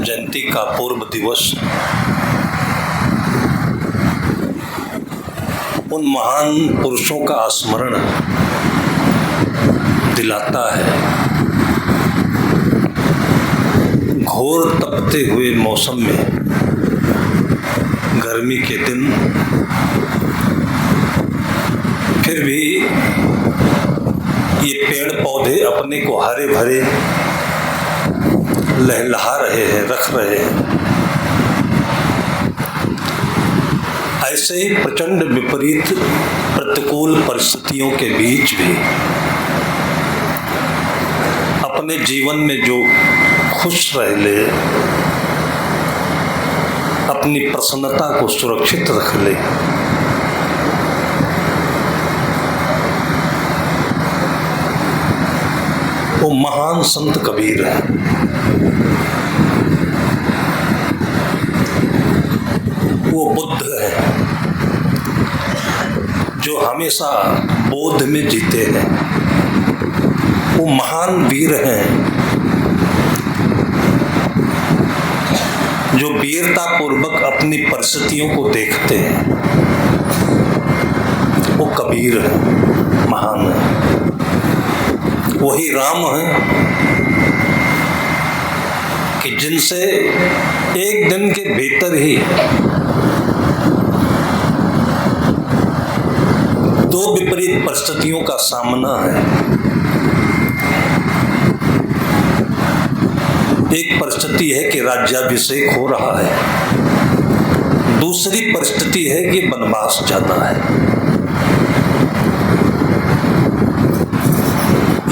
जयंती का पूर्व दिवस उन महान पुरुषों का स्मरण दिलाता है। घोर तपते हुए मौसम में, गर्मी के दिन, फिर भी ये पेड़ पौधे अपने को हरे भरे लहलहा रहे हैं, रख रहे हैं। ऐसे ही प्रचंड विपरीत प्रतिकूल परिस्थितियों के बीच भी अपने जीवन में जो खुश रह ले, अपनी प्रसन्नता को सुरक्षित रख ले, वो महान संत कबीर है। वो बुद्ध है जो हमेशा बोध में जीते हैं। वो महान वीर हैं जो वीरता पूर्वक अपनी परिस्थितियों को देखते हैं। वो कबीर है, महान है। वही राम है कि जिनसे एक दिन के भीतर ही दो विपरीत परिस्थितियों का सामना है। एक परिस्थिति है कि राज्याभिषेक हो रहा है, दूसरी परिस्थिति है कि वनवास जाना है।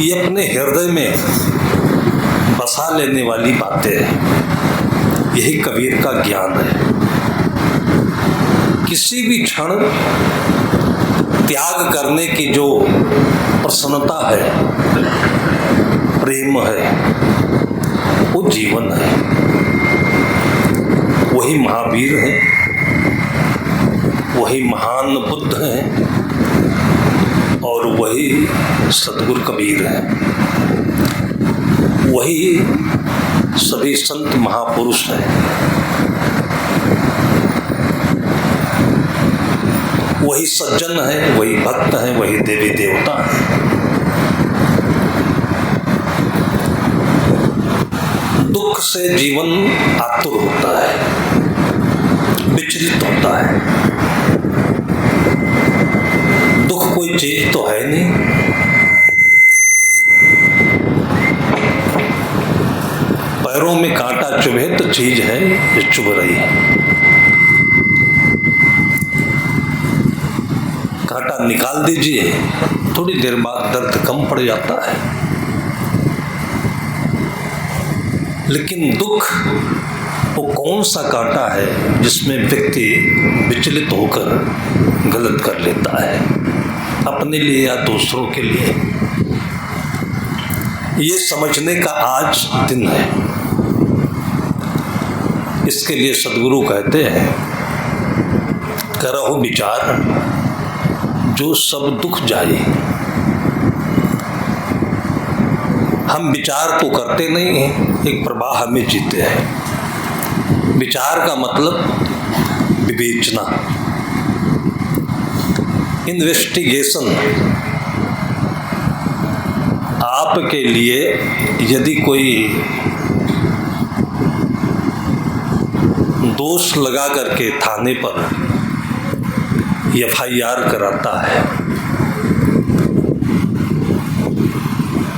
ये अपने हृदय में बसा लेने वाली बातें हैं। यही कबीर का ज्ञान है। किसी भी क्षण त्याग करने की जो प्रसन्नता है, प्रेम है, वो जीवन है। वही महावीर है, वही महान बुद्ध है और वही सतगुरु कबीर है। वही सभी संत महापुरुष हैं। वही सज्जन है, वही भक्त है, वही देवी देवता है। दुख से जीवन आतुर होता है, विचलित होता है। दुख कोई चीज तो है नहीं। पैरों में कांटा चुभे तो चीज है जो चुभ रही है। कांटा निकाल दीजिए, थोड़ी देर बाद दर्द कम पड़ जाता है। लेकिन दुख वो कौन सा कांटा है जिसमें व्यक्ति विचलित होकर गलत कर लेता है, अपने लिए या दूसरों के लिए। ये समझने का आज दिन है। इसके लिए सदगुरु कहते हैं, करहु विचार जो सब दुख जाए। हम विचार को करते नहीं हैं, एक प्रवाह में जीते हैं। विचार का मतलब विवेचना, इन्वेस्टिगेशन। आपके लिए यदि कोई दोष लगा करके थाने पर FIR कराता है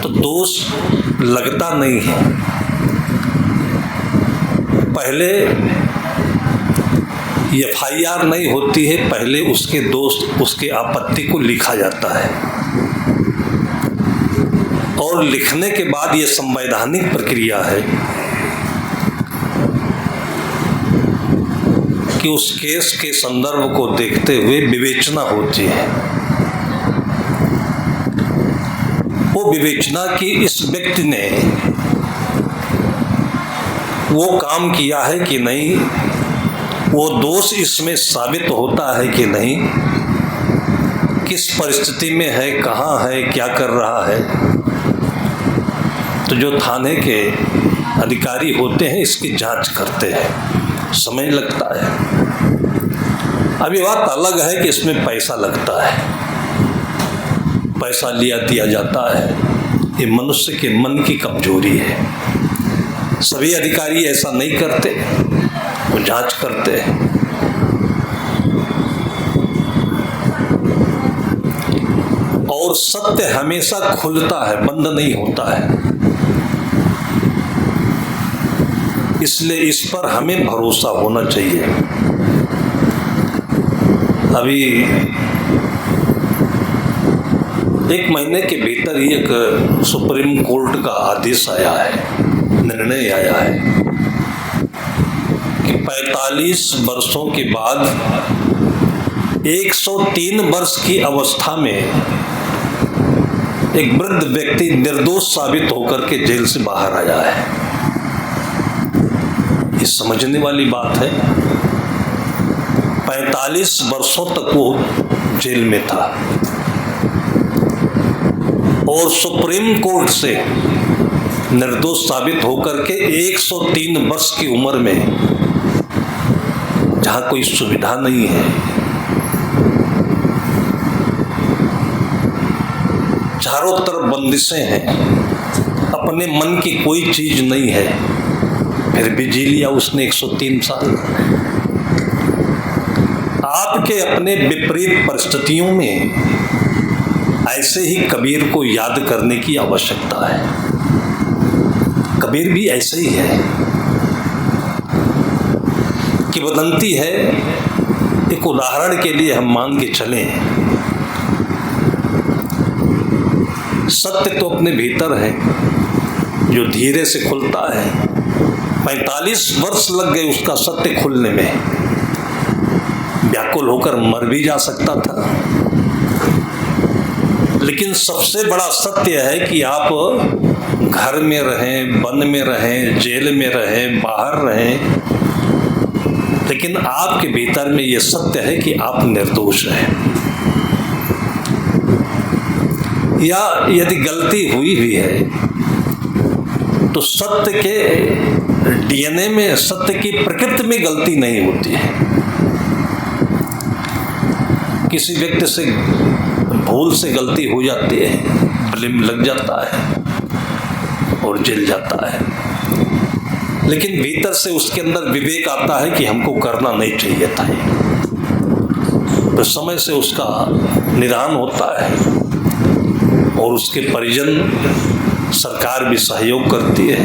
तो दोष लगता नहीं है। पहले FIR नहीं होती है, पहले उसके दोष, उसके आपत्ति को लिखा जाता है और लिखने के बाद ये संवैधानिक प्रक्रिया है कि उस केस के संदर्भ को देखते हुए विवेचना होती है। वो विवेचना की इस व्यक्ति ने वो काम किया है कि नहीं, वो दोष इसमें साबित होता है कि नहीं, किस परिस्थिति में है, कहाँ है, क्या कर रहा है। तो जो थाने के अधिकारी होते हैं इसकी जांच करते हैं, समय लगता है। अब ये बात अलग है कि इसमें पैसा लगता है, पैसा लिया दिया जाता है। ये मनुष्य के मन की कमजोरी है। सभी अधिकारी ऐसा नहीं करते, वो जांच करते हैं। और सत्य हमेशा खुलता है, बंद नहीं होता है। इसलिए इस पर हमें भरोसा होना चाहिए। अभी 1 महीने के भीतर ही एक सुप्रीम कोर्ट का आदेश आया है, निर्णय आया है कि 45 वर्षों के बाद 103 वर्ष की अवस्था में एक वृद्ध व्यक्ति निर्दोष साबित होकर के जेल से बाहर आया है। ये समझने वाली बात है। 45 वर्षों तक वो जेल में था और सुप्रीम कोर्ट से निर्दोष साबित होकर के 103 वर्ष की उम्र में, जहां कोई सुविधा नहीं है, चारों तरफ बंदिशें हैं, अपने मन की कोई चीज नहीं है, फिर भी जी लिया उसने 103 साल। आपके अपने विपरीत परिस्थितियों में ऐसे ही कबीर को याद करने की आवश्यकता है। कबीर भी ऐसे ही है। किंवदंती है, एक उदाहरण के लिए हम मान के चलें, सत्य तो अपने भीतर है जो धीरे से खुलता है। 45 वर्ष लग गए उसका सत्य खुलने में। व्याकुल होकर मर भी जा सकता था, लेकिन सबसे बड़ा सत्य है कि आप घर में रहें, वन में रहें, जेल में रहें, बाहर रहें, लेकिन आपके भीतर में यह सत्य है कि आप निर्दोष हैं। या यदि गलती हुई भी है तो सत्य के डीएनए में, सत्य की प्रकृति में गलती नहीं होती है। किसी व्यक्ति से भूल से गलती हो जाती है, ब्लेम लग जाता है और जेल जाता है, लेकिन भीतर से उसके अंदर विवेक आता है कि हमको करना नहीं चाहिए था। तो समय से उसका निदान होता है और उसके परिजन, सरकार भी सहयोग करती है,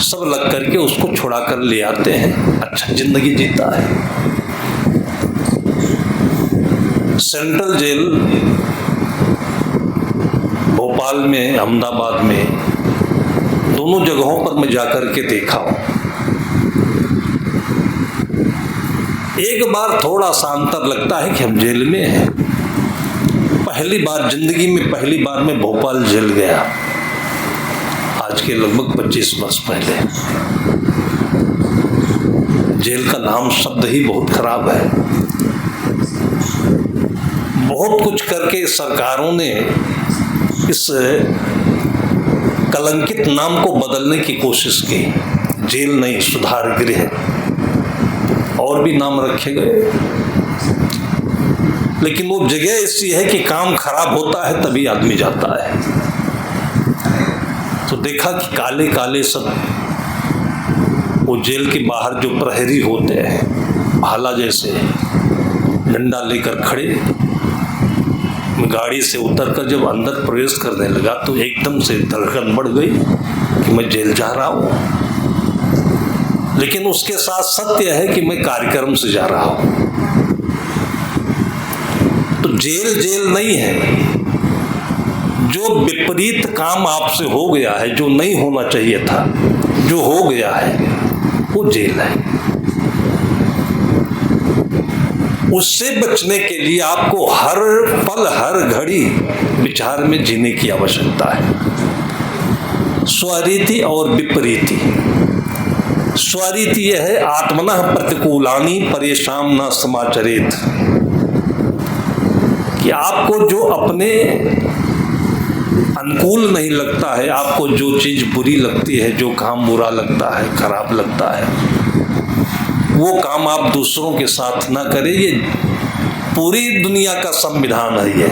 सब लग करके उसको छुड़ा कर ले आते हैं, अच्छा जिंदगी जीता है। सेंट्रल जेल भोपाल में, अहमदाबाद में, दोनों जगहों पर मैं जाकर के देखा हूं। एक बार थोड़ा सा अंतर लगता है कि हम जेल में हैं। पहली बार जिंदगी में, पहली बार मैं भोपाल जेल गया, आज के लगभग 25 वर्ष पहले। जेल का नाम शब्द ही बहुत खराब है। बहुत कुछ करके सरकारों ने इस कलंकित नाम को बदलने की कोशिश की। जेल नहीं, सुधार गृह, और भी नाम रखे गए, लेकिन वो जगह ऐसी है कि काम खराब होता है तभी आदमी जाता है। तो देखा कि काले काले सब वो जेल के बाहर जो प्रहरी होते हैं, भाला जैसे डंडा लेकर खड़े। मैं गाड़ी से उतरकर जब अंदर प्रवेश करने लगा तो एकदम से धड़कन बढ़ गई कि मैं जेल जा रहा हूँ, लेकिन उसके साथ सत्य है कि मैं कार्यक्रम से जा रहा हूँ। तो जेल जेल नहीं है। जो विपरीत काम आपसे हो गया है, जो नहीं होना चाहिए था, जो हो गया है, वो जेल है। उससे बचने के लिए आपको हर पल, हर घड़ी विचार में जीने की आवश्यकता है। स्वरीति और विपरीति। स्वरीति यह है, आत्मनः प्रतिकूलानि परेशान न समाचरेत, कि आपको जो अपने अनुकूल नहीं लगता है, आपको जो चीज़ बुरी लगती है, जो काम बुरा लगता है, खराब लगता है, वो काम आप दूसरों के साथ ना करें। ये पूरी दुनिया का संविधान है। ये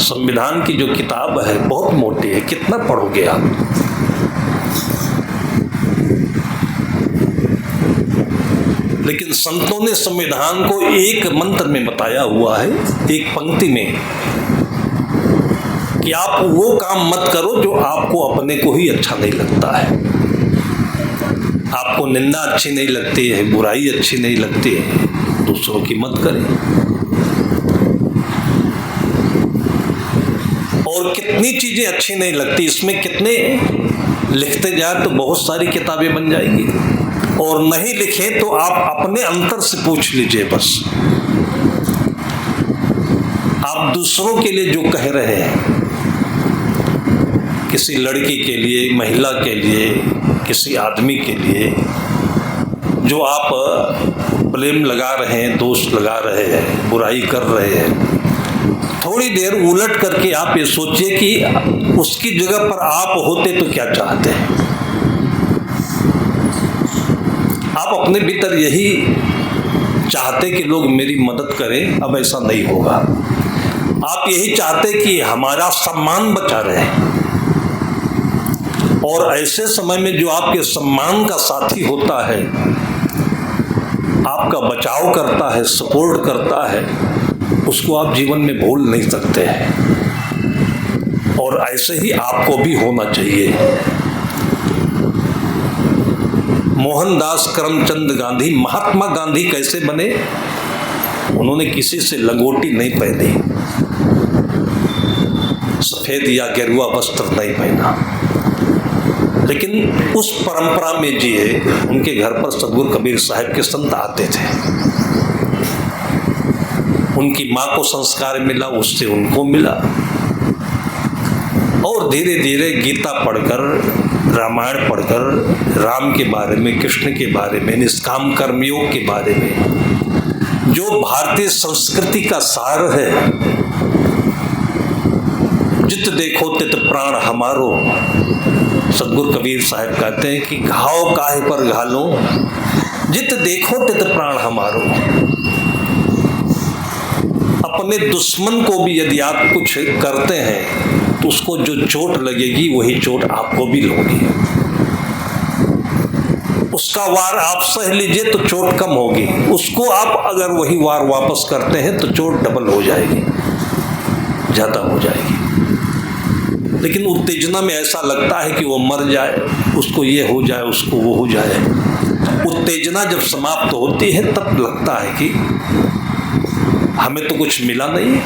संविधान की जो किताब है बहुत मोटी है, कितना पढ़ोगे आप। लेकिन संतों ने संविधान को एक मंत्र में बताया हुआ है, एक पंक्ति में, कि आप वो काम मत करो जो आपको अपने को ही अच्छा नहीं लगता है। आपको निंदा अच्छी नहीं लगती है, बुराई अच्छी नहीं लगती है, दूसरों की मत करें। और कितनी चीजें अच्छी नहीं लगती, इसमें कितने लिखते जाए तो बहुत सारी किताबें बन जाएगी। और नहीं लिखे तो आप अपने अंतर से पूछ लीजिए बस। आप दूसरों के लिए जो कह रहे हैं, किसी लड़की के लिए, महिला के लिए, किसी आदमी के लिए जो आप ब्लेम लगा रहे हैं, दोष लगा रहे हैं, बुराई कर रहे हैं, थोड़ी देर उलट करके आप ये सोचिए कि उसकी जगह पर आप होते तो क्या चाहते हैं। आप अपने भीतर यही चाहते कि लोग मेरी मदद करें, अब ऐसा नहीं होगा। आप यही चाहते कि हमारा सम्मान बचा रहे। और ऐसे समय में जो आपके सम्मान का साथी होता है, आपका बचाव करता है, सपोर्ट करता है, उसको आप जीवन में भूल नहीं सकते हैं। और ऐसे ही आपको भी होना चाहिए। मोहनदास करमचंद गांधी, महात्मा गांधी कैसे बने? उन्होंने किसी से लंगोटी नहीं पहनी, सफेद या गेरुआ वस्त्र नहीं पहना, लेकिन उस परंपरा में जिए। उनके घर पर सदगुरु कबीर साहब के संत आते थे। उनकी माँ को संस्कार मिला, उससे उनको मिला। और धीरे धीरे गीता पढ़कर, रामायण पढ़कर, राम के बारे में, कृष्ण के बारे में, निष्काम कर्मयोग के बारे में, जो भारतीय संस्कृति का सार है, जित देखो तित प्राण हमारो। सदगुरु कबीर साहब कहते हैं कि घाव काहे पर घालो, जित देखो तित प्राण हमारो। अपने दुश्मन को भी यदि आप कुछ करते हैं तो उसको जो चोट लगेगी वही चोट आपको भी लगेगी। उसका वार आप सह लीजिए तो चोट कम होगी, उसको आप अगर वही वार वापस करते हैं तो चोट डबल हो जाएगी, ज्यादा हो जाएगी। लेकिन उत्तेजना में ऐसा लगता है कि वो मर जाए, उसको ये हो जाए, उसको वो हो जाए। उत्तेजना जब समाप्त होती है तब लगता है कि हमें तो कुछ मिला नहीं।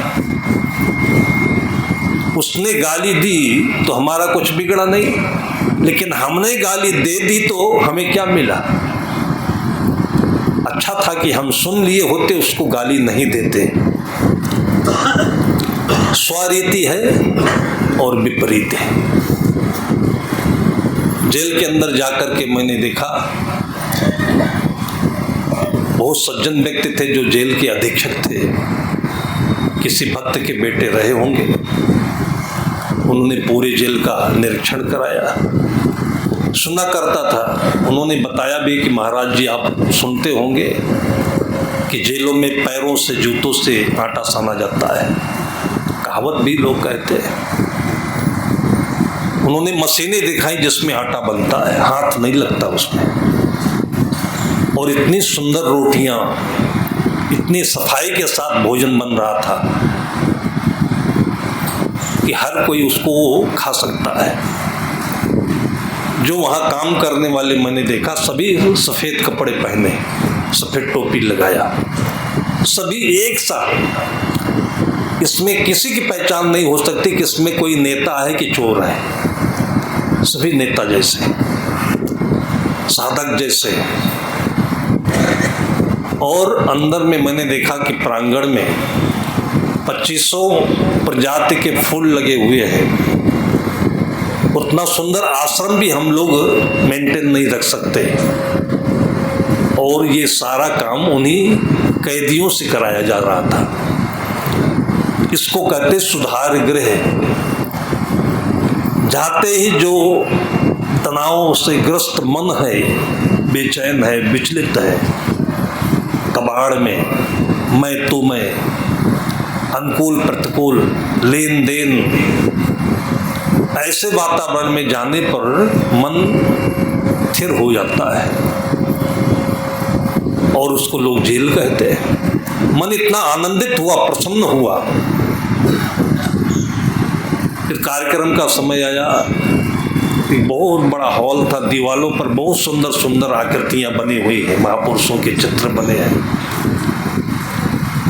उसने गाली दी तो हमारा कुछ बिगड़ा नहीं, लेकिन हमने गाली दे दी तो हमें क्या मिला? अच्छा था कि हम सुन लिए होते, उसको गाली नहीं देते। स्वरीति है और विपरीत है। जेल के अंदर जाकर के मैंने देखा, बहुत सज्जन व्यक्ति थे जो जेल के अधीक्षक थे, किसी भक्त के बेटे रहे होंगे। उन्होंने पूरे जेल का निरीक्षण कराया, सुना करता था। उन्होंने बताया भी कि महाराज जी, आप सुनते होंगे कि जेलों में पैरों से, जूतों से आटा साना जाता है, कहावत भी लोग कहते हैं। उन्होंने मशीनें दिखाई जिसमें आटा बनता है, हाथ नहीं लगता उसमें। और इतनी सुंदर रोटियां, इतनी सफाई के साथ भोजन बन रहा था कि हर कोई उसको खा सकता है। जो वहाँ काम करने वाले मैंने देखा, सभी सफ़ेद कपड़े पहने, सफ़ेद टोपी लगाया, सभी एक साथ। इसमें किसी की पहचान नहीं हो सकती कि इसमें कोई नेता है कि चोर है। सभी नेता जैसे, साधक जैसे। और अंदर में मैंने देखा कि प्रांगण में 2500 प्रजाति के फूल लगे हुए हैं। उतना सुंदर आश्रम भी हम लोग मेंटेन नहीं रख सकते। और ये सारा काम उन्हीं कैदियों से कराया जा रहा था। इसको कहते सुधार गृह। जाते ही जो तनाव से ग्रस्त मन है, बेचैन है, विचलित है, कबाड़ में मैं, अनुकूल प्रतिकूल, लेन देन, ऐसे वातावरण में जाने पर मन स्थिर हो जाता है और उसको लोग जेल कहते हैं। मन इतना आनंदित हुआ, प्रसन्न हुआ। फिर कार्यक्रम का समय आया, एक बहुत बड़ा हॉल था, दीवालों पर बहुत सुंदर सुंदर आकृतियां बनी हुई हैं, महापुरुषों के चित्र बने हैं।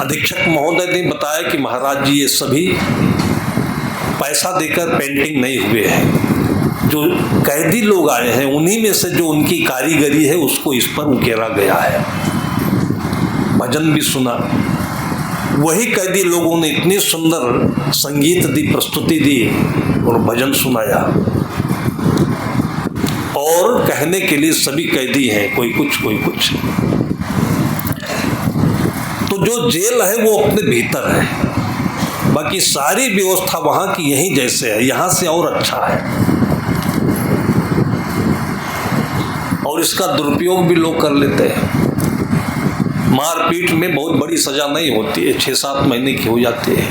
अधीक्षक महोदय ने बताया कि महाराज जी ये सभी पैसा देकर पेंटिंग नहीं हुए हैं, जो कैदी लोग आए हैं उन्हीं में से जो उनकी कारीगरी है उसको इस पर उकेरा गया है। भजन भी सुना, वही कैदी लोगों ने इतनी सुंदर संगीत दी, प्रस्तुति दी और भजन सुनाया। और कहने के लिए सभी कैदी हैं, कोई कुछ कोई कुछ। तो जो जेल है वो अपने भीतर है, बाकी सारी व्यवस्था वहां की यहीं जैसे है, यहां से और अच्छा है। और इसका दुरुपयोग भी लोग कर लेते हैं। मारपीट में बहुत बड़ी सजा नहीं होती है, 6-7 महीने की हो जाती है।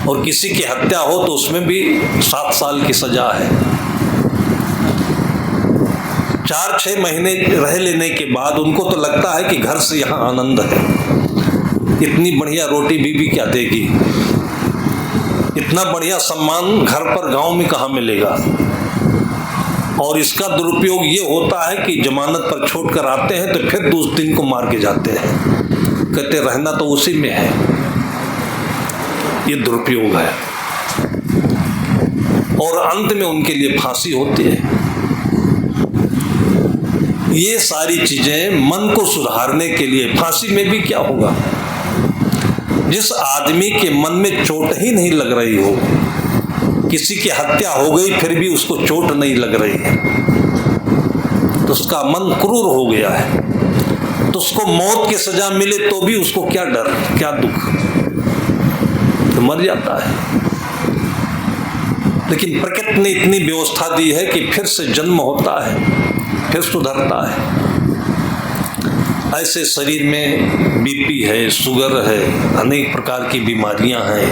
और किसी की हत्या हो तो उसमें भी 7 साल की सजा है। 4-6 महीने रह लेने के बाद उनको तो लगता है कि घर से यहाँ आनंद है, इतनी बढ़िया रोटी बीवी क्या देगी, इतना बढ़िया सम्मान घर पर गांव में कहाँ मिलेगा। और इसका दुरुपयोग ये होता है कि जमानत पर छोड़ कर आते हैं तो फिर दूसरे दिन को मार के जाते हैं, कहते रहना तो उसी में है। ये दुरुपयोग है। और अंत में उनके लिए फांसी होती है। ये सारी चीजें मन को सुधारने के लिए। फांसी में भी क्या होगा, जिस आदमी के मन में चोट ही नहीं लग रही हो, किसी की हत्या हो गई फिर भी उसको चोट नहीं लग रही है, तो उसका मन क्रूर हो गया है। तो उसको मौत की सजा मिले तो भी उसको क्या डर, क्या दुख, तो मर जाता है। लेकिन प्रकृति ने इतनी व्यवस्था दी है कि फिर से जन्म होता है, फिर सुधरता है। ऐसे शरीर में बीपी है, शुगर है, अनेक प्रकार की बीमारियां हैं।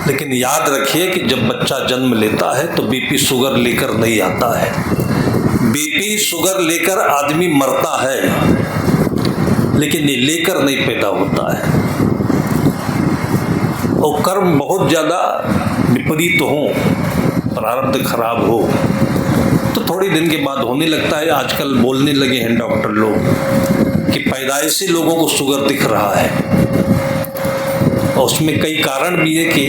लेकिन याद रखिए कि जब बच्चा जन्म लेता है तो बीपी शुगर लेकर नहीं आता है। बीपी शुगर लेकर आदमी मरता है, लेकिन ये लेकर नहीं पैदा होता है। और कर्म बहुत ज़्यादा विपरीत हो, प्रारब्ध खराब हो, तो थोड़ी दिन के बाद होने लगता है। आजकल बोलने लगे हैं डॉक्टर लोग कि पैदाइशी लोगों को शुगर दिख रहा है। और उसमें कई कारण भी है कि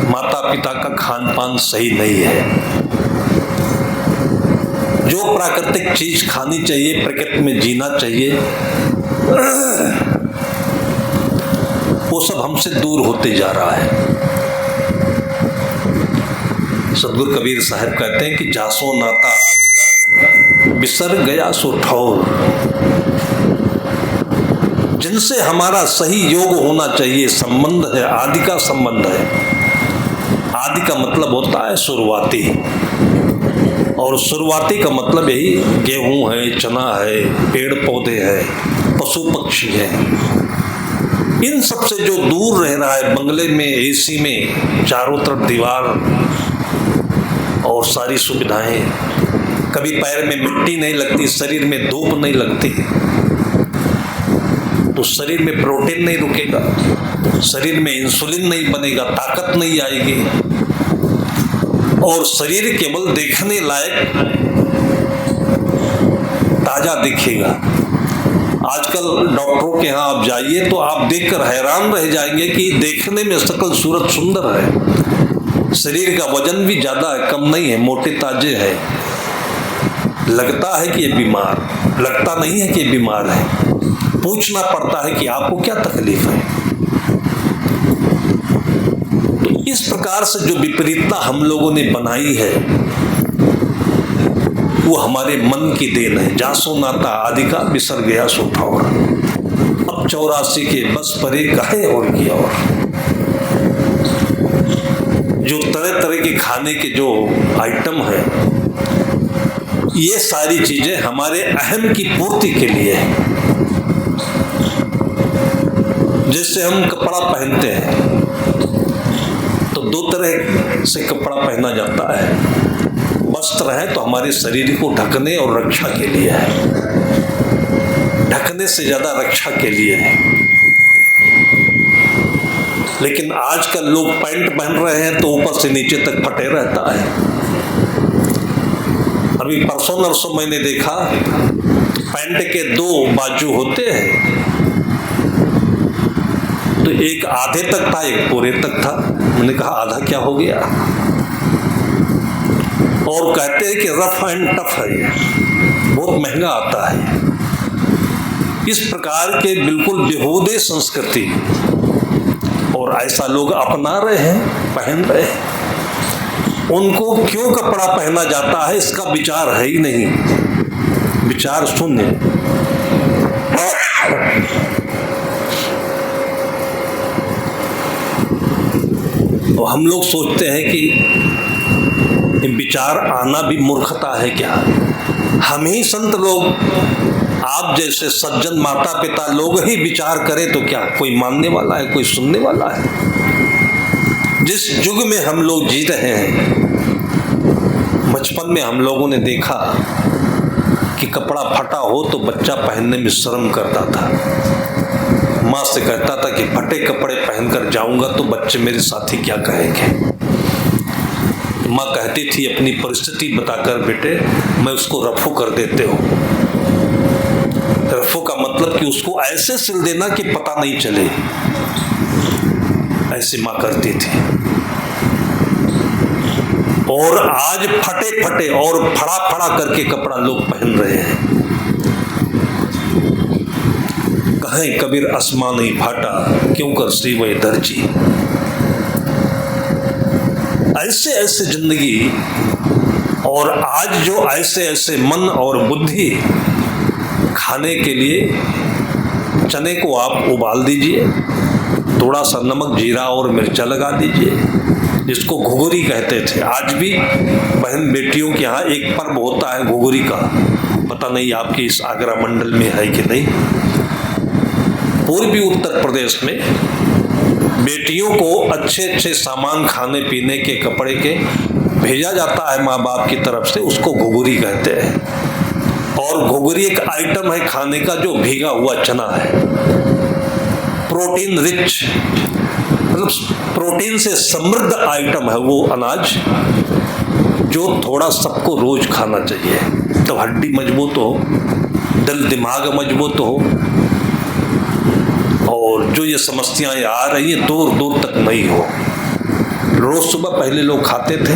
माता पिता का खान पान सही नहीं है। जो प्राकृतिक चीज खानी चाहिए, प्रकृति में जीना चाहिए, वो सब हमसे दूर होते जा रहा है। सदगुरु कबीर साहब कहते हैं कि जासो नाता बिसर गया सो ठौर। जिनसे हमारा सही योग होना चाहिए, संबंध है, आदि का संबंध है। आदि का मतलब होता है शुरुआती, और शुरुआती का मतलब यही गेहूं है, चना है, पेड़ पौधे हैं, पशु पक्षी हैं। इन सब से जो दूर रह रहा है, बंगले में, एसी में, चारों तरफ दीवार और सारी सुविधाएं, कभी पैर में मिट्टी नहीं लगती, शरीर में धूप नहीं लगती, तो शरीर में प्रोटीन नहीं रुकेगा, शरीर में इंसुलिन नहीं बनेगा, ताकत नहीं आएगी, और शरीर केवल देखने लायक ताजा दिखेगा। आजकल डॉक्टरों के यहाँ आप जाइए तो आप देखकर हैरान रह जाएंगे कि देखने में शकल सूरत सुंदर है, शरीर का वजन भी ज्यादा है, कम नहीं है, मोटे ताजे है। लगता है कि ये बीमार, लगता नहीं है कि ये बीमार है। पूछना पड़ता है कि आपको क्या तकलीफ है। तो इस प्रकार से जो विपरीतता हम लोगों ने बनाई है वो हमारे मन की देन है। जासो नाता आदि का बिसर गया सो ठौर। अब 84 के बस परे काहे और की और। जो तरह तरह के खाने के जो आइटम है, ये सारी चीजें हमारे अहम की पूर्ति के लिए है। जैसे हम कपड़ा पहनते हैं तो दो तरह से कपड़ा पहना जाता है। वस्त्र है तो हमारे शरीर को ढकने और रक्षा के लिए है, ढकने से ज्यादा रक्षा के लिए है। लेकिन आजकल लोग पैंट पहन रहे हैं तो ऊपर से नीचे तक फटे रहता है। अभी परसों नरसों मैंने देखा पैंट के दो बाजू होते हैं, तो एक आधे तक था, एक पूरे तक था। मैंने कहा आधा क्या हो गया? और कहते हैं कि रफ एंड टफ है, ये बहुत महंगा आता है। इस प्रकार के बिल्कुल बेहूदे संस्कृति और ऐसा लोग अपना रहे हैं, पहन रहे हैं। उनको क्यों कपड़ा पहना जाता है इसका विचार है ही नहीं, विचार शून्य। तो हम लोग सोचते हैं कि विचार आना भी मूर्खता है क्या? हम ही संत लोग, आप जैसे सज्जन माता पिता लोग ही विचार करें तो क्या कोई मानने वाला है, कोई सुनने वाला है? जिस युग में हम लोग जी रहे हैं, बचपन में हम लोगों ने देखा कि कपड़ा फटा हो तो बच्चा पहनने में शर्म करता था। माँ से कहता था कि फटे कपड़े पहनकर जाऊंगा तो बच्चे मेरे साथी क्या कहेंगे। माँ कहती थी अपनी परिस्थिति बताकर, बेटे मैं उसको रफू कर देते हो। रफू का मतलब कि उसको ऐसे सिल देना कि पता नहीं चले, ऐसी माँ करती थी। और आज फटे फटे और फड़ा फड़ा करके कपड़ा लोग पहन रहे हैं। कहें कबीर आसमान नहीं फाटा, क्यों कर श्रीवय दर्जी। ऐसे ऐसे जिंदगी, और आज जो ऐसे ऐसे मन और बुद्धि। खाने के लिए चने को आप उबाल दीजिए, थोड़ा सा नमक जीरा और मिर्चा लगा दीजिए, जिसको घुघुरी कहते थे। आज भी बहन बेटियों के यहाँ एक पर्व होता है घुघुरी का, पता नहीं आपके इस आगरा मंडल में है कि नहीं। पूर्वी उत्तर प्रदेश में बेटियों को अच्छे अच्छे सामान, खाने पीने के, कपड़े के भेजा जाता है माँ बाप की तरफ से, उसको घुघुरी कहते हैं। और घुघुरी एक आइटम है खाने का जो भीगा हुआ चना है, प्रोटीन रिच, मतलब प्रोटीन से समृद्ध आइटम है वो अनाज, जो थोड़ा सबको रोज खाना चाहिए। तो हड्डी मजबूत हो, दिल दिमाग मजबूत हो, और जो ये समस्याएं आ रही है दूर दूर तक नहीं हो। रोज सुबह पहले लोग खाते थे,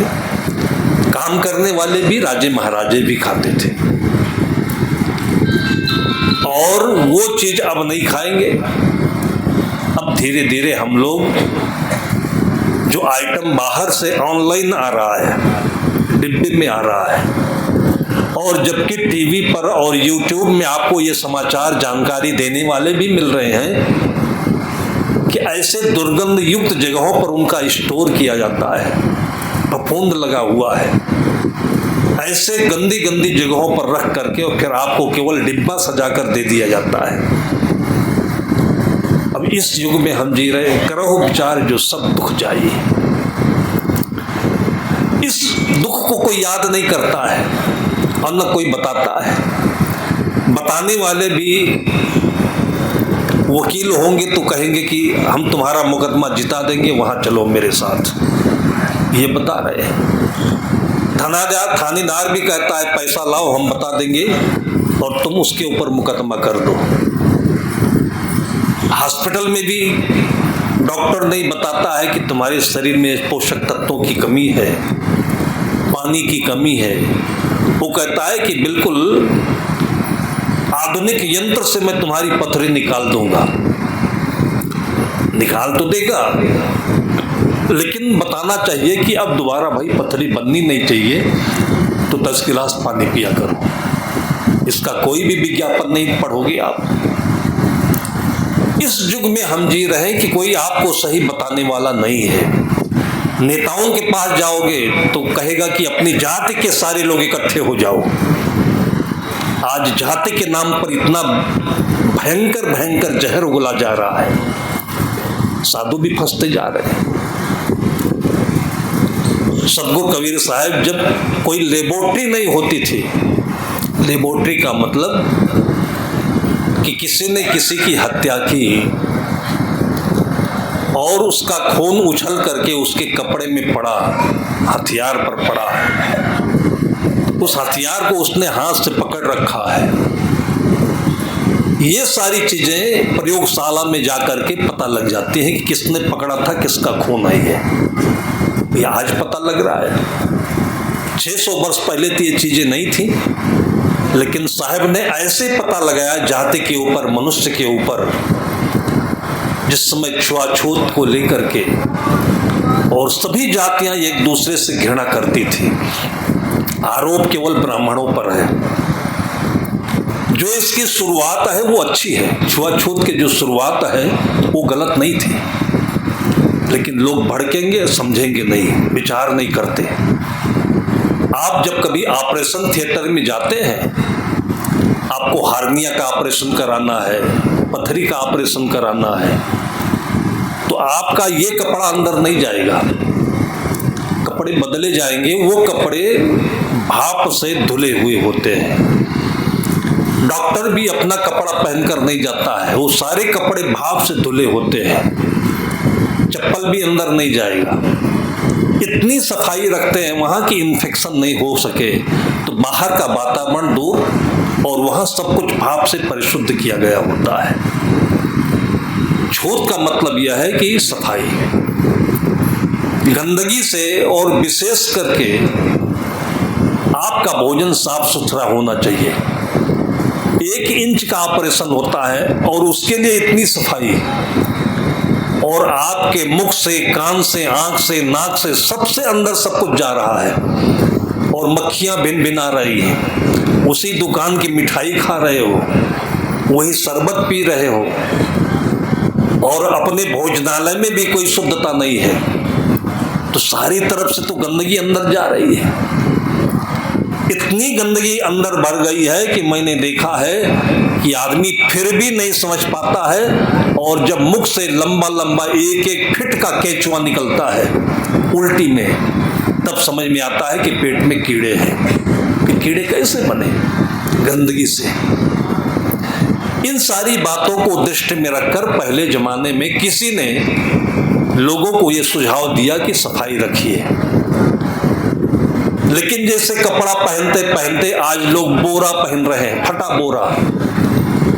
काम करने वाले भी, राजे महाराजे भी खाते थे, और वो चीज अब नहीं खाएंगे। अब धीरे धीरे हम लोग जो आइटम बाहर से ऑनलाइन आ रहा है, डिब्बे में आ रहा है, और जबकि टीवी पर और यूट्यूब में आपको ये समाचार जानकारी देने वाले भी मिल रहे हैं कि ऐसे दुर्गंध युक्त जगहों पर उनका स्टोर किया जाता है, फफूंद लगा हुआ है, ऐसे गंदी गंदी जगहों पर रख करके और फिर आपको केवल डिब्बा सजाकर दे दिया जाता है। अब इस युग में हम जी रहे हैं, करो विचार जो सब दुख जाइए। इस दुख को कोई याद नहीं करता है और न कोई बताता है। बताने वाले भी वकील होंगे तो कहेंगे कि हम तुम्हारा मुकदमा जिता देंगे, वहां चलो मेरे साथ, ये बता रहे हैं। थानेदार भी कहता है पैसा लाओ हम बता देंगे और तुम उसके ऊपर मुकदमा कर दो। हॉस्पिटल में भी डॉक्टर नहीं बताता है कि तुम्हारे शरीर में पोषक तत्वों की कमी है, पानी की कमी है। वो कहता है कि बिल्कुल आधुनिक यंत्र से मैं तुम्हारी पथरी निकाल दूंगा। निकाल तो देगा, लेकिन बताना चाहिए कि अब दोबारा भाई पथरी बननी नहीं चाहिए, तो 10 गिलास पानी पिया करो। इसका कोई भी विज्ञापन नहीं पढ़ोगे आप। इस युग में हम जी रहे हैं कि कोई आपको सही बताने वाला नहीं है। नेताओं के पास जाओगे तो कहेगा कि अपनी जाति के सारे लोग इकट्ठे हो जाओ। आज जाति के नाम पर इतना भयंकर भयंकर जहर उगला जा रहा है, साधु भी फंसते जा रहे हैं। सदगुरु कबीर साहब, जब कोई लेबोरेटरी नहीं होती थी, लेबोरेटरी का मतलब कि किसी ने किसी की हत्या की और उसका खून उछल करके उसके कपड़े में पड़ा, हथियार पर पड़ा, उस हथियार को उसने हाथ से पकड़ रखा है। ये सारी चीजें प्रयोगशाला में जाकर के पता लग जाती है कि किसने पकड़ा था, किसका खून है। ये आज पता लग रहा है। 600 वर्ष पहले तो ये चीजें नहीं थी, लेकिन साहब ने ऐसे पता लगाया जाति के ऊपर, मनुष्य के ऊपर, जिस समय छुआछूत को लेकर के और सभी जातियां एक दूसरे से घृणा करती थी। आरोप केवल ब्राह्मणों पर है। जो इसकी शुरुआत है वो अच्छी है, छुआछूत की जो शुरुआत है वो गलत नहीं थी, लेकिन लोग भड़केंगे, समझेंगे नहीं, विचार नहीं करते। आप जब कभी ऑपरेशन थिएटर में जाते हैं, आपको हार्निया का ऑपरेशन कराना है, पथरी का ऑपरेशन कराना है, तो आपका ये कपड़ा अंदर नहीं जाएगा, कपड़े बदले जाएंगे। वो कपड़े भाप से धुले हुए होते हैं। डॉक्टर भी अपना कपड़ा पहनकर नहीं जाता है, वो सारे कपड़े भाप से धुले होते हैं। चप्पल भी अंदर नहीं जाएगा। इतनी सफाई रखते हैं वहां कि इन्फेक्शन नहीं हो सके, तो बाहर का वातावरण दूर और वहां सब कुछ भाप से परिशुद्ध किया गया होता है। छूत का मतलब यह है कि सफाई, गंदगी से, और विशेष करके आपका भोजन साफ सुथरा होना चाहिए। 1 इंच का ऑपरेशन होता है और उसके लिए इतनी सफाई, और आपके मुख से, कान से, आंख से, नाक से, सबसे अंदर सब कुछ जा रहा है, और मक्खियां भिन भिना रही हैं। उसी दुकान की मिठाई खा रहे हो, वही शरबत पी रहे हो, और अपने भोजनालय में भी कोई शुद्धता नहीं है, तो सारी तरफ से तो गंदगी अंदर जा रही है। इतनी गंदगी अंदर भर गई है कि मैंने देखा है कि आदमी फिर भी नहीं समझ पाता है, और जब मुख से लंबा लंबा 1-1 फीट का केचुआ निकलता है उल्टी में, तब समझ में आता है कि पेट में कीड़े हैं। कि कीड़े कैसे बने? गंदगी से। इन सारी बातों को दृष्टि में रखकर पहले जमाने में किसी ने लोगों को यह सुझाव दिया कि सफाई रखिए। लेकिन जैसे कपड़ा पहनते पहनते आज लोग बोरा पहन रहे हैं, फटा बोरा,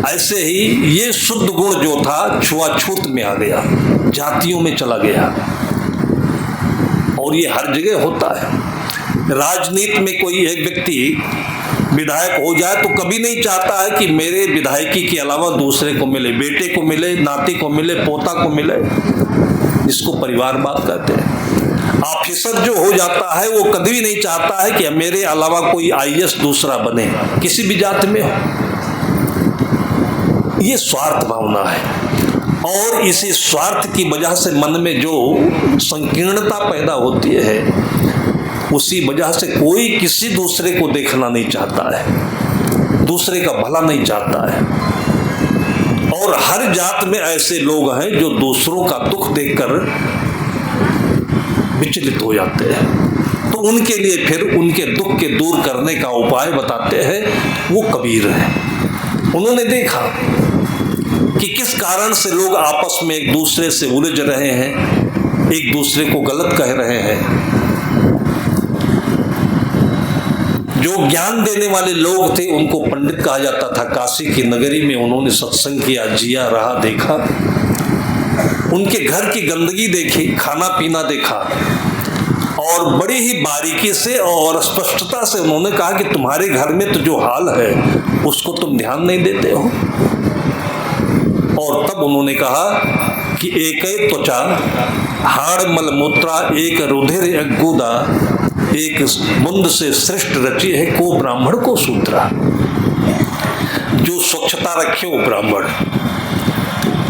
ऐसे ही ये शुद्ध गुण जो था छुआछूत में आ गया, जातियों में चला गया, और ये हर जगह होता है। राजनीति में कोई एक व्यक्ति विधायक हो जाए तो कभी नहीं चाहता है कि मेरे विधायकी के अलावा दूसरे को मिले, बेटे को मिले, नाती को मिले, पोता को मिले, जिसको परिवारवाद कहते हैं। ऑफिसर जो हो जाता है वो कभी भी नहीं चाहता है कि मेरे अलावा कोई आईएएस दूसरा बने, किसी भी जाति में हो। ये स्वार्थ भावना है, और इसी स्वार्थ की वजह से मन में जो संकीर्णता पैदा होती है, उसी वजह से कोई किसी दूसरे को देखना नहीं चाहता है, दूसरे का भला नहीं चाहता है। और हर जात में ऐसे लोग हैं जो दूसरों का दुख देखकर विचलित हो जाते हैं, तो उनके लिए फिर उनके दुख के दूर करने का उपाय बताते हैं वो कबीर हैं। उन्होंने देखा कि किस कारण से लोग आपस में एक दूसरे से उलझ रहे हैं, एक दूसरे को गलत कह रहे हैं। जो ज्ञान देने वाले लोग थे उनको पंडित कहा जाता था। काशी की नगरी में उन्होंने सत्संग किया, जिया, रहा, देखा, उनके घर की गंदगी देखी, खाना पीना देखा, और बड़ी ही बारीकी से और स्पष्टता से उन्होंने कहा कि तुम्हारे घर में तो जो हाल है उसको तुम ध्यान नहीं देते हो। और तब उन्होंने कहा कि एक त्वचा, हाड़ मलमूत्रा, एक रुधिर, एक गुदा, एक मुंद से सृष्ट रची है, को ब्राह्मण को सूत्रा। जो स्वच्छता रखे वो ब्राह्मण,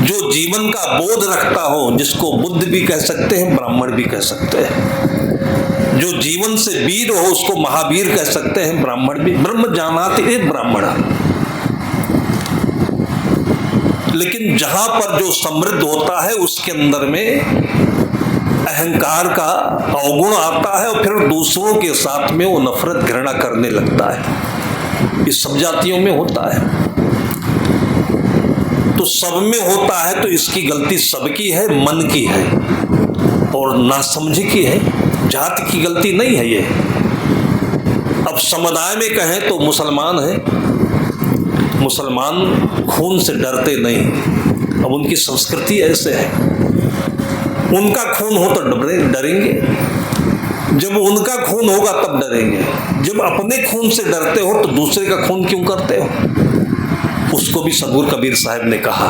जो जीवन का बोध रखता हो, जिसको बुद्ध भी कह सकते हैं, ब्राह्मण भी कह सकते हैं, जो जीवन से वीर हो उसको महावीर कह सकते हैं, ब्राह्मण भी। ब्रह्म जानाति ब्राह्मण। लेकिन जहां पर जो समृद्ध होता है उसके अंदर में अहंकार का अवगुण आता है और फिर दूसरों के साथ में वो नफरत घृणा करने लगता है। ये सब जातियों में होता है, तो सब में होता है, तो इसकी गलती सबकी है, मन की है और नासमझी की है, जाति की गलती नहीं है ये। अब समुदाय में कहें तो मुसलमान है, मुसलमान खून से डरते नहीं। अब उनकी संस्कृति ऐसे है, उनका खून हो तो डरेंगे, जब उनका खून होगा तब डरेंगे। जब अपने खून से डरते हो तो दूसरे का खून क्यों करते हो? उसको भी सदगुरु कबीर साहब ने कहा,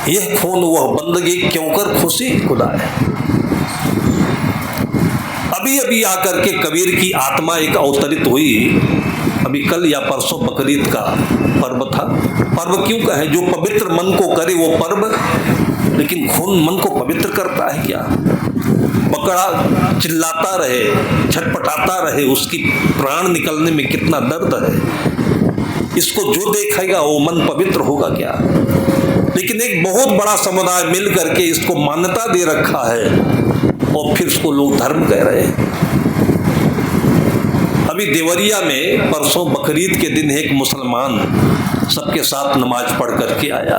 यह खून वह बंदगी क्यों कर खुशी खुदा है। अभी अभी आकर के कबीर की आत्मा एक अवतरित हुई, अभी कल या परसों बकरीद का पर्व था। पर्व क्यों कहे? जो पवित्र मन को करे वो पर्व। लेकिन खून मन को पवित्र करता है क्या? बकरा चिल्लाता रहे, छटपटाता रहे, उसकी प्राण निकलने में कितना दर्द है, इसको जो देखेगा वो मन पवित्र होगा क्या? लेकिन एक बहुत बड़ा समुदाय मिल करके इसको मान्यता दे रखा है और फिर उसको लोग धर्म कह रहे हैं। अभी देवरिया में परसों बकरीद के दिन एक मुसलमान सबके साथ नमाज पढ़ करके आया,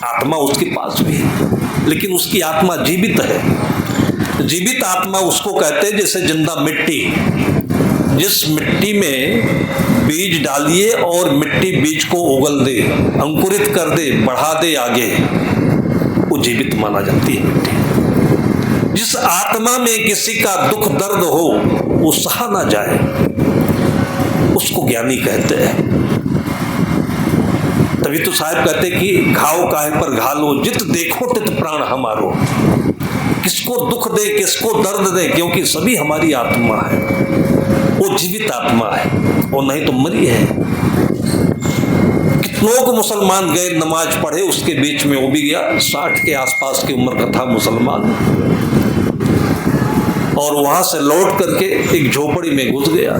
आत्मा उसके पास भी है, लेकिन उसकी आत्मा जीवित है। जीवित आत्मा उसको कहते हैं जैसे जिंदा मिट्टी, जिस मिट्टी में बीज डालिए और मिट्टी बीज को उगल दे, अंकुरित कर दे, बढ़ा दे आगे, वो जीवित माना जाती है मिट्टी। जिस आत्मा में किसी का दुख दर्द हो वो सहा ना जाए, उसको ज्ञानी कहते हैं। तभी तो साहब कहते कि घाव काहे पर घालो, जित देखो तित प्राण हमारो। किसको दुख दे, किसको दर्द दे, क्योंकि सभी हमारी आत्मा है, वो जीवित आत्मा है, वो नहीं तो मरी है। कितनों को मुसलमान गए नमाज पढ़े, उसके बीच में वो भी गया, 60 के आसपास की उम्र का था मुसलमान, और वहां से लौट करके एक झोपड़ी में घुस गया।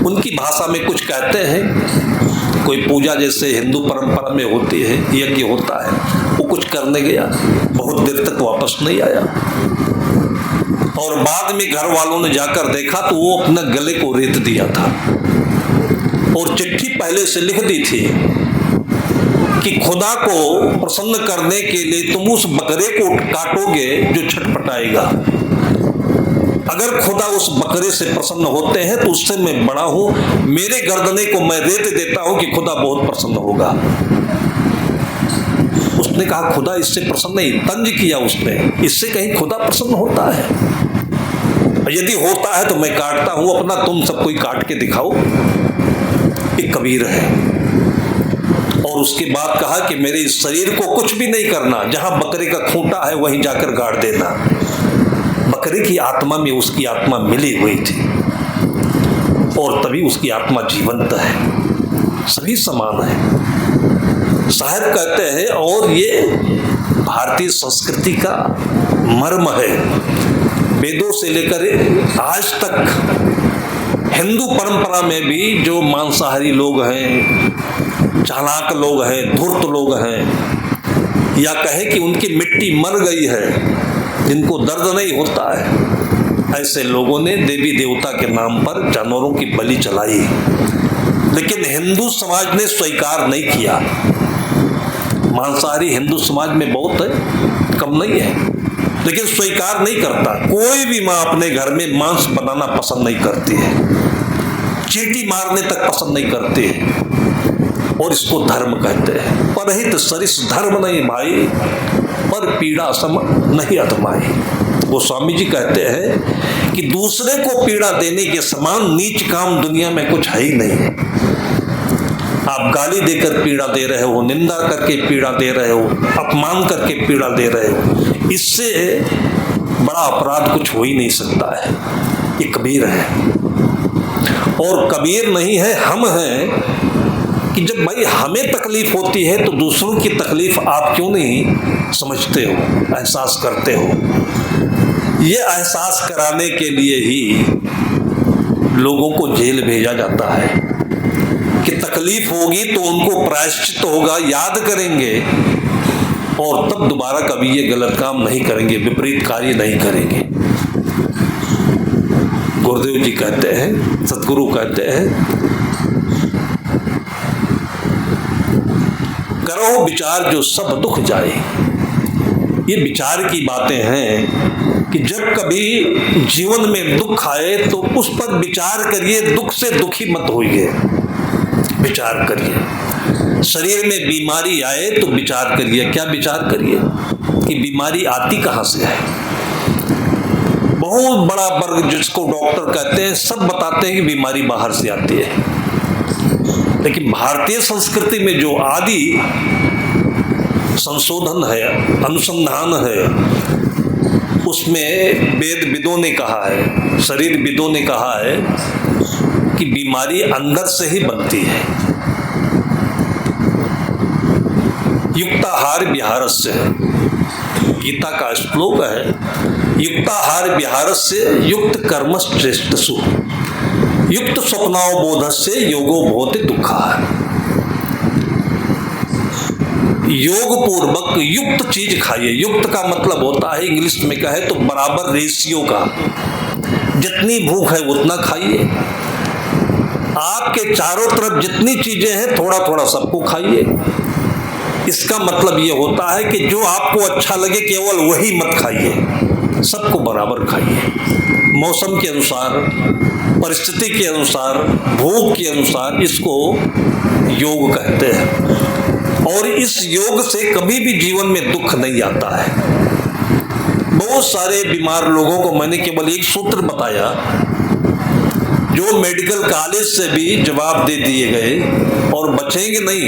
उनकी भाषा में कुछ कहते हैं, कोई पूजा जैसे हिंदू परंपरा में होती है, यज्ञ होता है, वो कुछ करने गया, बहुत देर तक वापस नहीं आया। और बाद में घर वालों ने जाकर देखा तो वो अपने गले को रेत दिया था और चिट्ठी पहले से लिख दी थी कि खुदा को प्रसन्न करने के लिए तुम उस बकरे को काटोगे जो छटपटाएगा। अगर खुदा उस बकरे से प्रसन्न होते हैं तो उससे मैं बड़ा हूं, मेरे गर्दने को मैं रेत देता हूं कि खुदा बहुत प्रसन्न होगा। उसने कहा खुदा इससे प्रसन्न नहीं, तंज किया उसने, इससे कहीं खुदा प्रसन्न होता है? यदि होता है तो मैं काटता हूं अपना, तुम सब कोई काट के दिखाओ। एक कबीर है। और उसके बाद कहा कि मेरे इस शरीर को कुछ भी नहीं करना, जहां बकरे का खूंटा है वहीं जाकर गाड़ देना। बकरे की आत्मा में उसकी आत्मा मिली हुई थी और तभी उसकी आत्मा जीवंत है, सभी समान है। साहब कहते हैं, और ये भारतीय संस्कृति का मर्म है। वेदों से लेकर आज तक हिंदू परंपरा में भी जो मांसाहारी लोग हैं, चालाक लोग हैं, धूर्त लोग हैं, या कहे कि उनकी मिट्टी मर गई है, जिनको दर्द नहीं होता है, ऐसे लोगों ने देवी देवता के नाम पर जानवरों की बलि चलाई। लेकिन हिंदू समाज ने स्वीकार नहीं किया। मांसाहारी हिंदू समाज में बहुत है, कम नहीं है, लेकिन स्वीकार नहीं करता। कोई भी माँ अपने घर में मांस बनाना पसंद नहीं करती है, चींटी मारने तक पसंद नहीं करती है, और इसको धर्म कहते हैं। परहित सरिस धर्म नहीं भाई, पर पीड़ा सम नहीं अधमाई। गोस्वामी जी कहते हैं कि दूसरे को पीड़ा देने के समान नीच काम दुनिया में कुछ है ही नहीं। आप गाली देकर पीड़ा दे रहे हो, निंदा करके पीड़ा दे रहे हो, अपमान करके पीड़ा दे रहे हो, इससे बड़ा अपराध कुछ हो ही नहीं सकता है। ये कबीर है, और कबीर नहीं है, हम हैं कि जब भाई हमें तकलीफ होती है तो दूसरों की तकलीफ आप क्यों नहीं समझते हो, एहसास करते हो। ये एहसास कराने के लिए ही लोगों को जेल भेजा जाता है कि तकलीफ होगी तो उनको प्रायश्चित होगा, याद करेंगे और तब दोबारा कभी ये गलत काम नहीं करेंगे, विपरीत कार्य नहीं करेंगे। गुरुदेव जी कहते हैं, सतगुरु कहते हैं, करो विचार जो सब दुख जाए। ये विचार की बातें हैं कि जब कभी जीवन में दुख आए तो उस पर विचार करिए, दुख से दुखी मत होइए, विचार करिए। शरीर में बीमारी आए तो विचार करिए, क्या विचार करिए कि बीमारी आती कहाँ से है। बहुत बड़ा वर्ग जिसको डॉक्टर कहते हैं, सब बताते हैं कि बीमारी बाहर से आती है, लेकिन भारतीय संस्कृति में जो आदि संशोधन है, अनुसंधान है, उसमें वेद विदों ने कहा है, शरीर विदों ने कहा है कि बीमारी अंदर से ही बनती है। युक्ताहार विहारस्य है, गीता का श्लोक है, युक्ताहार विहारस्य युक्त कर्मश्रेष्ठसु युक्त स्वप्नावबोधस्य योगो भवति दुःखः। योग पूर्वक युक्त चीज खाइए। युक्त का मतलब होता है, इंग्लिश में कहे तो बराबर रेशियो का, जितनी भूख है उतना खाइए। आपके चारों तरफ जितनी चीजें हैं थोड़ा थोड़ा सबको खाइए। इसका मतलब ये होता है कि जो आपको अच्छा लगे केवल वही मत खाइए, सबको बराबर खाइए, मौसम के अनुसार, परिस्थिति के अनुसार, भूख के अनुसार। इसको योग कहते हैं और इस योग से कभी भी जीवन में दुख नहीं आता है। बहुत सारे बीमार लोगों को मैंने केवल एक सूत्र बताया जो मेडिकल कॉलेज से भी जवाब दे दिए गए और बचेंगे नहीं।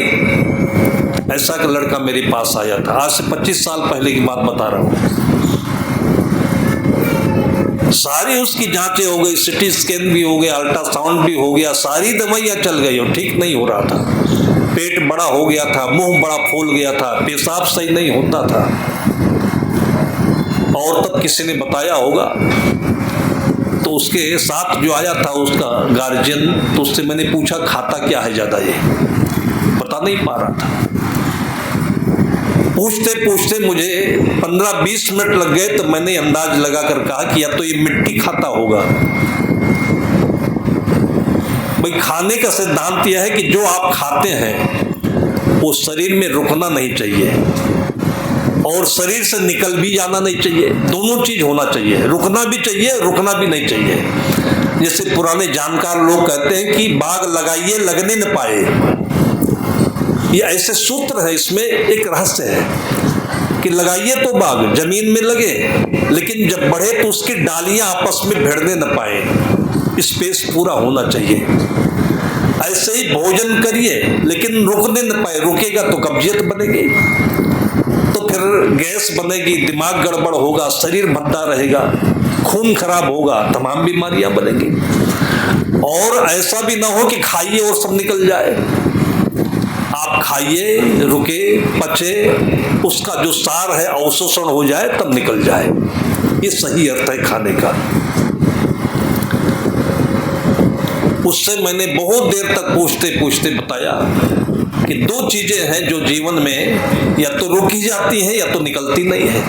ऐसा का लड़का मेरे पास आया था, आज से 25 साल पहले की बात बता रहा हूँ। सारी उसकी जांचें हो गई, सिटी स्कैन भी हो गया, अल्ट्रासाउंड भी हो गया, सारी दवाइयाँ चल गई और ठीक नहीं हो रहा था। पेट बड़ा हो गया था, मुंह बड़ा फूल गया था, पेशाब सही नहीं होता था। और तब किसी ने बताया होगा, तो उसके साथ जो आया था उसका गार्जियन, तो उससे मैंने पूछा खाता क्या है ज्यादा, ये बता नहीं पा रहा था। पूछते पूछते मुझे 15-20 मिनट लग गए, तो मैंने अंदाज लगाकर कहा कि या तो ये मिट्टी खाता होगा। भाई खाने का सिद्धांत यह है कि जो आप खाते हैं वो शरीर में रुकना नहीं चाहिए और शरीर से निकल भी जाना नहीं चाहिए, दोनों चीज होना चाहिए, रुकना भी चाहिए, रुकना भी नहीं चाहिए। जैसे पुराने जानकार लोग कहते हैं कि बाग लगाइए लगने न पाए, ये ऐसे सूत्र है, इसमें एक रहस्य है कि लगाइए तो बाग जमीन में लगे, लेकिन जब बढ़े तो उसकी डालियां आपस में भिड़ने न पाए, स्पेस पूरा होना चाहिए। ऐसे ही भोजन करिए लेकिन रुकने न पाए, रुकेगा तो कब्जियत बनेगी, तो फिर गैस बनेगी, दिमाग गड़बड़ होगा, शरीर भद्दा रहेगा, खून खराब होगा, तमाम बीमारियां बनेंगी। और ऐसा भी ना हो कि खाइए और सब निकल जाए। आप खाइए, रुके, पचे, उसका जो सार है अवशोषण हो जाए तब निकल जाए। ये सही अर्थ है खाने का। उससे मैंने बहुत देर तक पूछते पूछते बताया कि दो चीजें हैं जो जीवन में या तो रुकी जाती हैं या तो निकलती नहीं है।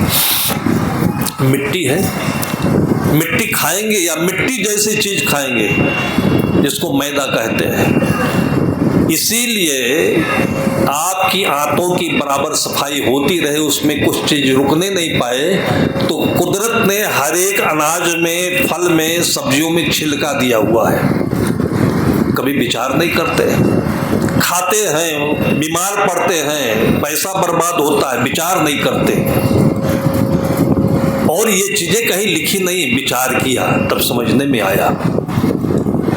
मिट्टी है, मिट्टी खाएंगे या मिट्टी जैसी चीज खाएंगे जिसको मैदा कहते हैं। इसीलिए आपकी आंतों की बराबर सफाई होती रहे, उसमें कुछ चीज रुकने नहीं पाए, तो कुदरत ने हर एक अनाज में, फल में, सब्जियों में छिलका दिया हुआ है। कभी विचार नहीं करते, खाते हैं, बीमार पड़ते हैं, पैसा बर्बाद होता है, विचार नहीं करते। और ये चीजें कहीं लिखी नहीं, विचार किया तब समझने में आया।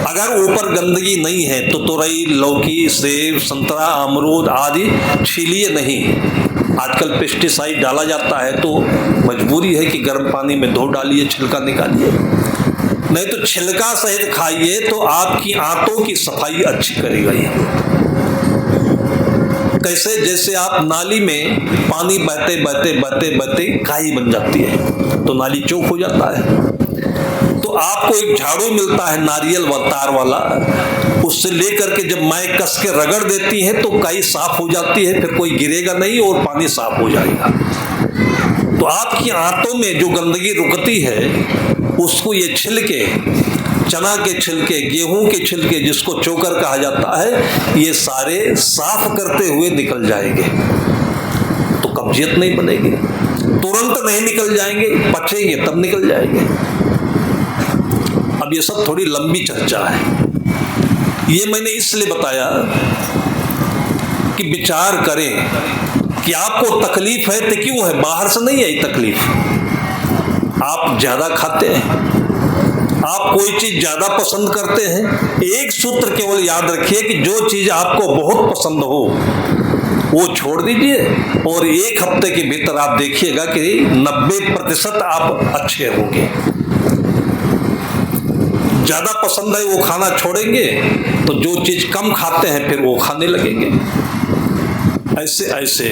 अगर ऊपर गंदगी नहीं है तो तुरई, लौकी, सेब, संतरा, अमरूद आदि छीलिए नहीं। आजकल पेस्टिसाइड डाला जाता है तो मजबूरी है कि गर्म पानी में धो डालिए, छिलका निकालिए, नहीं तो छिलका सहित खाइए तो आपकी आंतों की सफाई अच्छी करेगा ये। कैसे? जैसे आप नाली में पानी बहते बहते बहते बहते काई बन जाती है तो नाली चौक हो जाता है। तो आपको एक झाड़ू मिलता है नारियल व तार वाला, उससे लेकर के जब माई कस के रगड़ देती है तो काई साफ हो जाती है, फिर कोई गिरेगा नहीं और पानी साफ हो जाएगा। तो आपकी आंतों में जो गंदगी रुकती है उसको ये छिलके, चना के छिलके, गेहूं के छिलके जिसको चोकर कहा जाता है, ये सारे साफ करते हुए निकल जाएंगे तो कब्जियत नहीं बनेगी। तुरंत नहीं निकल जाएंगे, पचेंगे तब निकल जाएंगे। अब ये सब थोड़ी लंबी चर्चा है, ये मैंने इसलिए बताया कि विचार करें कि आपको तकलीफ है तो क्यों है, बाहर से नहीं आई तकलीफ। आप ज्यादा खाते हैं, आप कोई चीज ज्यादा पसंद करते हैं। एक सूत्र केवल याद रखिए कि जो चीज आपको बहुत पसंद हो वो छोड़ दीजिए और एक हफ्ते के भीतर आप देखिएगा कि 90% आप अच्छे होंगे। ज्यादा पसंद है वो खाना छोड़ेंगे तो जो चीज कम खाते हैं फिर वो खाने लगेंगे। ऐसे ऐसे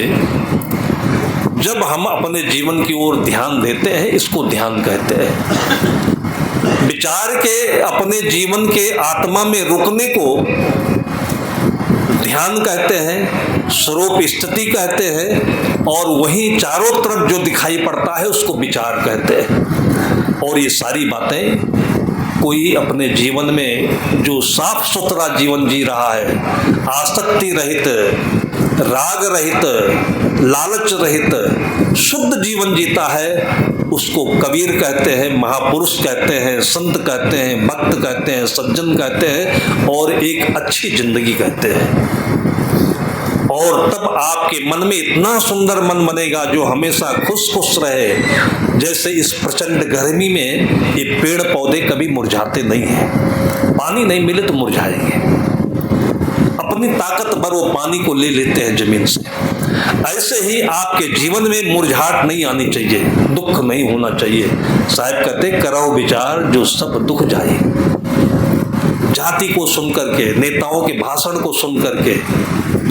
जब हम अपने जीवन की ओर ध्यान देते हैं, इसको ध्यान कहते हैं। विचार के अपने जीवन के आत्मा में रुकने को ध्यान कहते हैं, स्वरूप स्थिति कहते हैं, और वहीं चारों तरफ जो दिखाई पड़ता है उसको विचार कहते हैं। और ये सारी बातें कोई अपने जीवन में जो साफ सुथरा जीवन जी रहा है, आसक्ति रहित, राग रहित, लालच रहित शुद्ध जीवन जीता है, उसको कबीर कहते हैं, महापुरुष कहते हैं, संत कहते हैं, भक्त कहते हैं, सज्जन कहते हैं और एक अच्छी जिंदगी कहते हैं। और तब आपके मन में इतना सुंदर मन बनेगा जो हमेशा खुश खुश रहे। जैसे इस प्रचंड गर्मी में ये पेड़ पौधे कभी मुरझाते नहीं हैं, पानी नहीं मिले तो मुरझाएंगे, अपनी ताकत भर वो पानी को ले लेते हैं जमीन से। ऐसे ही आपके जीवन में मुरझाहट नहीं आनी चाहिए, दुख नहीं होना चाहिए। साहब कहते करो विचार जो सब दुख जाए। जाति को सुनकर के, नेताओं के भाषण को सुन करके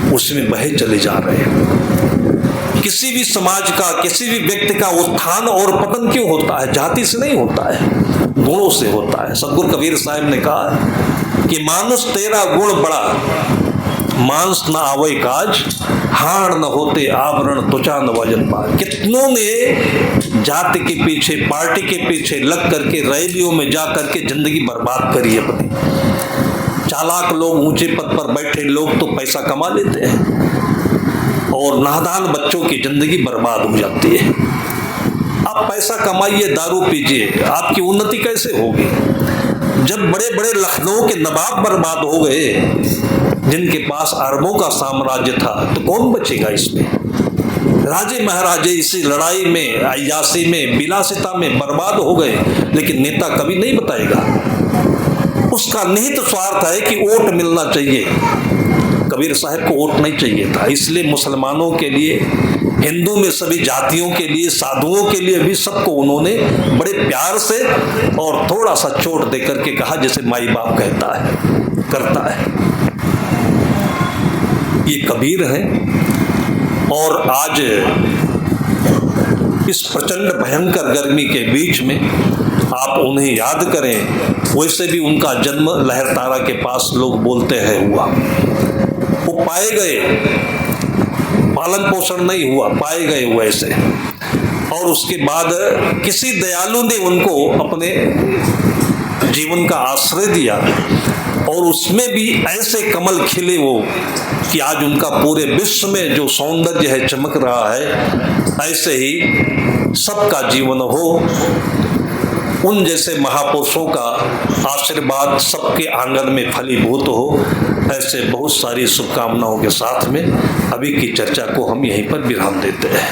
उसमें बहे चले जा रहे हैं। किसी भी समाज का, किसी भी व्यक्ति का उत्थान और पतन क्यों होता है? जाति से नहीं होता है, गुणों से होता है। सतगुरु कबीर साहब ने कहा कि मानुष तेरा गुण बड़ा, मांस न आवे काज, हाड़ न होते आवरण, त्वचा न वजन पार। कितनों ने जाति के पीछे, पार्टी के पीछे लग करके रैलियों में जा करके जिंदगी बर्बाद करी अपनी। चालाक लोग, ऊंचे पद पर बैठे लोग तो पैसा कमा लेते हैं और नादान बच्चों की जिंदगी बर्बाद हो जाती है। आप पैसा कमाइए, दारू पीजिए, आपकी उन्नति कैसे होगी? जब बड़े बड़े लखनऊ के नवाब बर्बाद हो गए, जिनके पास अरबों का साम्राज्य था, तो कौन बचेगा इसमें? राजे महाराजे इसी लड़ाई में, अय्यासी में, विलासिता में बर्बाद हो गए, लेकिन नेता कभी नहीं बताएगा। उसका निहित स्वार्थ है कि वोट मिलना चाहिए। कबीर साहब को वोट नहीं चाहिए था, इसलिए मुसलमानों के लिए, हिंदू में सभी जातियों के लिए, साधुओं के लिए भी सबको उन्होंने बड़े प्यार से और थोड़ा सा चोट दे करके कहा, जैसे माई बाप कहता है, करता है। ये कबीर है। और आज इस प्रचंड भयंकर गर्मी के बीच में आप उन्हें याद करें। वैसे भी उनका जन्म लहरतारा के पास लोग बोलते हैं हुआ। वो पाए गए, पालन पोषण नहीं हुआ, पाए गए वैसे। और उसके बाद किसी दयालु ने उनको अपने जीवन का आश्रय दिया और उसमें भी ऐसे कमल खिले वो कि आज उनका पूरे विश्व में जो सौंदर्य है चमक रहा है। ऐसे ही सबका जीवन हो, उन जैसे महापुरुषों का आशीर्वाद सबके आंगन में फलीभूत हो। ऐसे बहुत सारी शुभकामनाओं के साथ में अभी की चर्चा को हम यहीं पर विराम देते हैं।